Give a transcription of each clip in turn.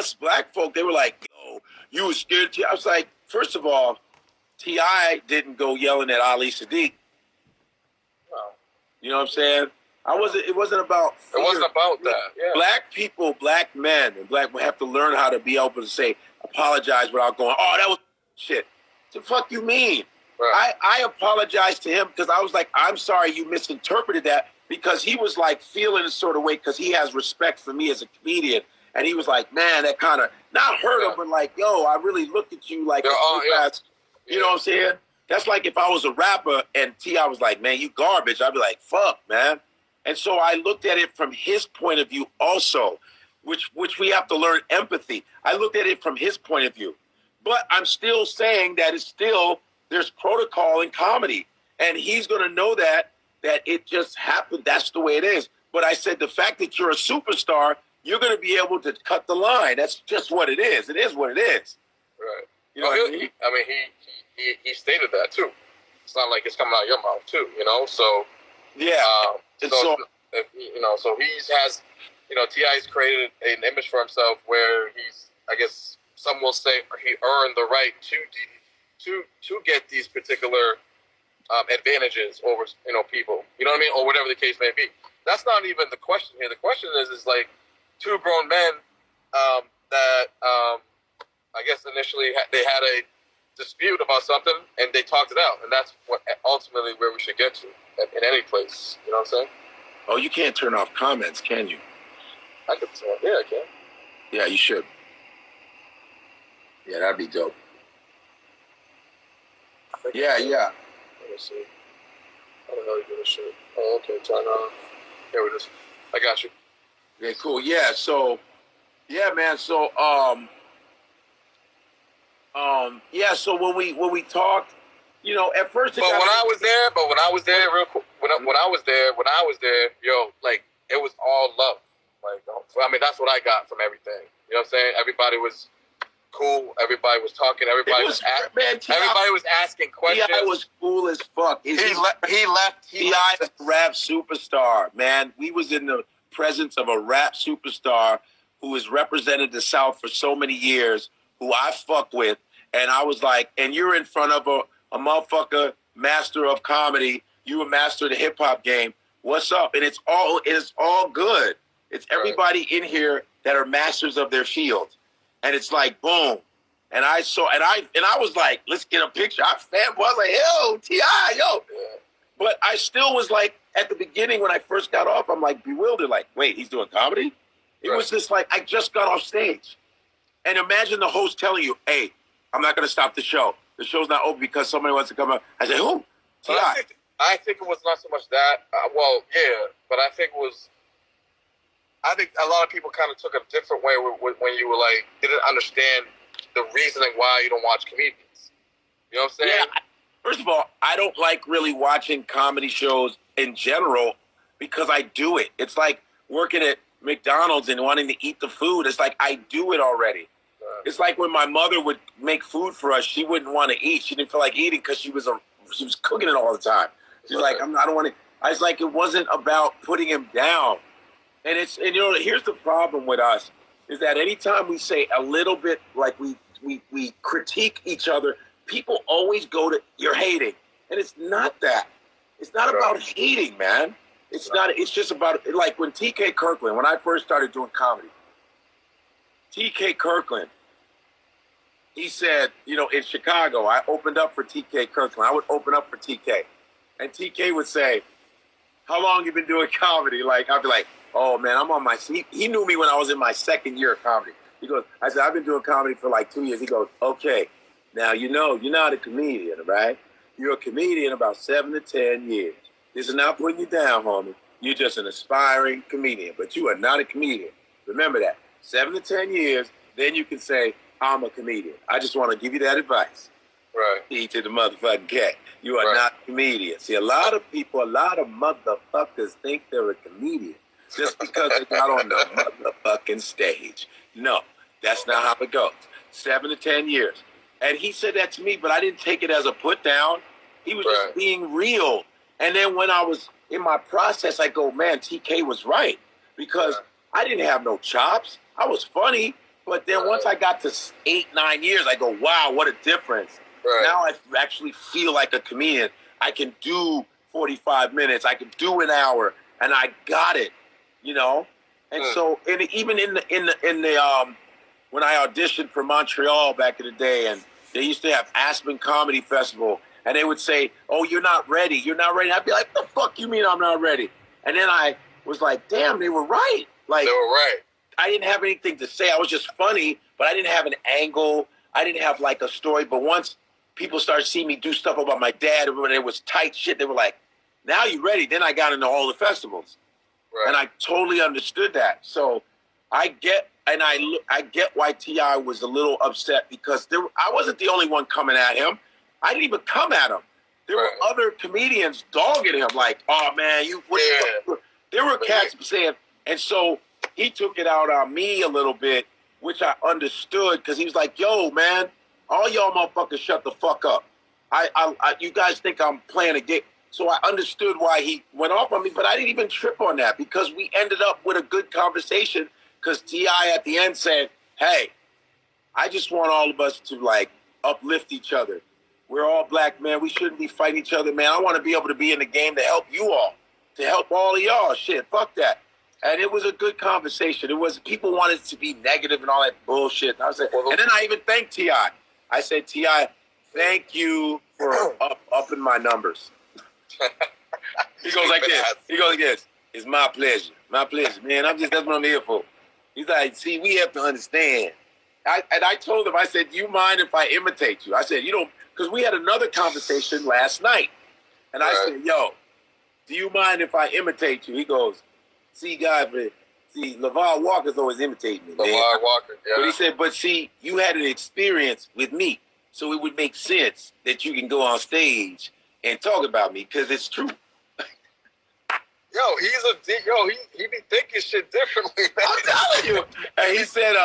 us black folk, they were like, yo, you was scared. I was like, first of all, T.I. didn't go yelling at Ali Sadiq. No. You know what I'm saying? It wasn't about fear. It wasn't about that. Yeah. Black people, black men, and black have to learn how to be able to say, apologize without going, oh, that was shit. What the fuck you mean? Right. I apologized to him because I was like, I'm sorry you misinterpreted that, because he was like feeling a sort of way because he has respect for me as a comedian. And he was like, man, that kind of, not hurt him, but like, yo, I really looked at you like, you know what I'm saying? That's like if I was a rapper and T.I. was like, man, you garbage. I'd be like, fuck, man. And so I looked at it from his point of view also, which we have to learn empathy. I looked at it from his point of view. But I'm still saying that it's still, there's protocol in comedy. And he's going to know that it just happened. That's the way it is. But I said, the fact that you're a superstar, you're going to be able to cut the line. That's just what it is. It is what it is. Right. You know what I mean? He stated that too. It's not like it's coming out of your mouth too, you know? So, yeah. So T.I.'s created an image for himself where he's, I guess some will say he earned the right to get these particular advantages over, people, you know what I mean? Or whatever the case may be. That's not even the question here. The question is like two grown men that I guess initially they had a dispute about something and they talked it out. And that's what ultimately where we should get to in any place. You know what I'm saying? Oh, you can't turn off comments, can you? I can turn. Yeah, I can. Yeah, you should. Yeah, that'd be dope. Yeah. Let me see. I don't know you do this shit. Oh, okay. Turn off. Here it is. I got you. Okay, cool. Yeah, so, yeah, man. So, so when we talked, at first. When I was there, real quick. When I was there, yo, like it was all love. Like, I mean, that's what I got from everything. You know what I'm saying? Everybody was cool. Everybody was talking. Everybody was asking questions. T.I. was cool as fuck. He left. T.I. is a rap superstar, man. We was in the presence of a rap superstar who has represented the South for so many years, who I fuck with, and I was like, and you're in front of a motherfucker, master of comedy. You a master of the hip hop game. What's up? And it's all good. It's everybody in here that are masters of their field. And it's like, boom. And I was like, let's get a picture. I was like, yo, T.I., yo. But I still was like, at the beginning when I first got off, I'm like bewildered, like, wait, he's doing comedy? It was just like, I just got off stage. And imagine the host telling you, hey, I'm not going to stop the show. The show's not open because somebody wants to come up. I said, who? T.I. I think it was not so much that. But I think a lot of people kind of took a different way when you were like, didn't understand the reasoning why you don't watch comedians. You know what I'm saying? Yeah. First of all, I don't like really watching comedy shows in general because I do it. It's like working at McDonald's and wanting to eat the food. It's like I do it already. It's like when my mother would make food for us, she wouldn't want to eat. She didn't feel like eating because she was cooking it all the time. She's like, I don't want to. I was like, it wasn't about putting him down. And here's the problem with us is that anytime we say a little bit, like we critique each other, people always go to, you're hating. And it's not that. It's not about hating, man. It's not. It's just about, like when T.K. Kirkland, when I first started doing comedy, T.K. Kirkland, he said, in Chicago, I opened up for T.K. Kirkland. I would open up for T.K. And T.K. would say, how long you been doing comedy? Like, I'd be like, oh, man, I'm on my... He knew me when I was in my second year of comedy. He goes, I said, I've been doing comedy for like 2 years. He goes, okay, now you're not a comedian, right? You're a comedian about 7 to 10 years. This is not putting you down, homie. You're just an aspiring comedian, but you are not a comedian. Remember that. 7 to 10 years, then you can say, I'm a comedian. I just want to give you that advice. Right. E to the motherfucking cat. You are not a comedian. See, a lot of motherfuckers think they're a comedian just because they're not on the motherfucking stage. No, that's not how it goes. 7 to 10 years. And he said that to me, but I didn't take it as a put down. He was just being real. And then when I was in my process, I go, man, TK was right. Because I didn't have no chops. I was funny, But then once I got to 8, 9 years, I go, wow, what a difference. Right. Now I actually feel like a comedian. I can do 45 minutes. I can do an hour, and I got it, you know. And so, and even in the when I auditioned for Montreal back in the day, and they used to have Aspen Comedy Festival, and they would say, "Oh, you're not ready. You're not ready." I'd be like, "The fuck you mean I'm not ready?" And then I was like, "Damn, they were right." Like, they were right. I didn't have anything to say. I was just funny, but I didn't have an angle. I didn't have like a story. But once people started seeing me do stuff about my dad, when it was tight shit, they were like, "Now you ready?" Then I got into all the festivals, and I totally understood that. So I get why T.I. was a little upset because I wasn't the only one coming at him. I didn't even come at him. There were other comedians dogging him, like, "Oh man, there were cats saying," and so he took it out on me a little bit, which I understood because he was like, "Yo, man, all y'all motherfuckers shut the fuck up. You guys think I'm playing a game." So I understood why he went off on me, but I didn't even trip on that because we ended up with a good conversation because T.I. at the end said, "Hey, I just want all of us to like uplift each other. We're all black men. We shouldn't be fighting each other, man. I want to be able to be in the game to help you all, to help all of y'all. Shit, fuck that." And it was a good conversation. It was, people wanted to be negative and all that bullshit. And I was like, and then I even thanked T.I. I said, "T.I., thank you for upping my numbers." He goes like this. He goes like this. "It's my pleasure. My pleasure, man. That's what I'm here for." He's like, "See, we have to understand." And I told him, I said, "You mind if I imitate you?" I said, "You don't," because we had another conversation last night. And I said, "Yo, do you mind if I imitate you?" He goes, "See, LeVar Walker's always imitating me, man." LeVar Walker, yeah. But he said, "But see, you had an experience with me, so it would make sense that you can go on stage and talk about me because it's true." Yo, he be thinking shit differently, man. I'm telling you. And he said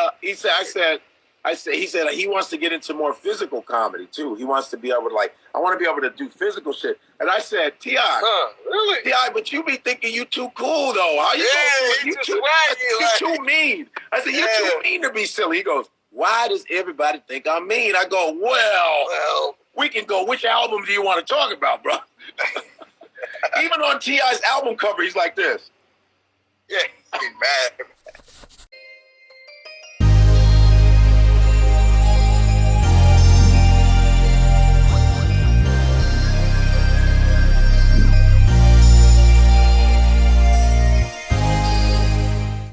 he wants to get into more physical comedy too. He wants to be able to I want to be able to do physical shit. And I said, "T.I., really? T.I., but you be thinking you too cool though. How you you too mean." I said, "You're too mean to be silly." He goes, "Why does everybody think I'm mean?" I go, well, we can go, which album do you want to talk about, bro? Even on T.I.'s album cover, he's like this. Yeah, he's mad.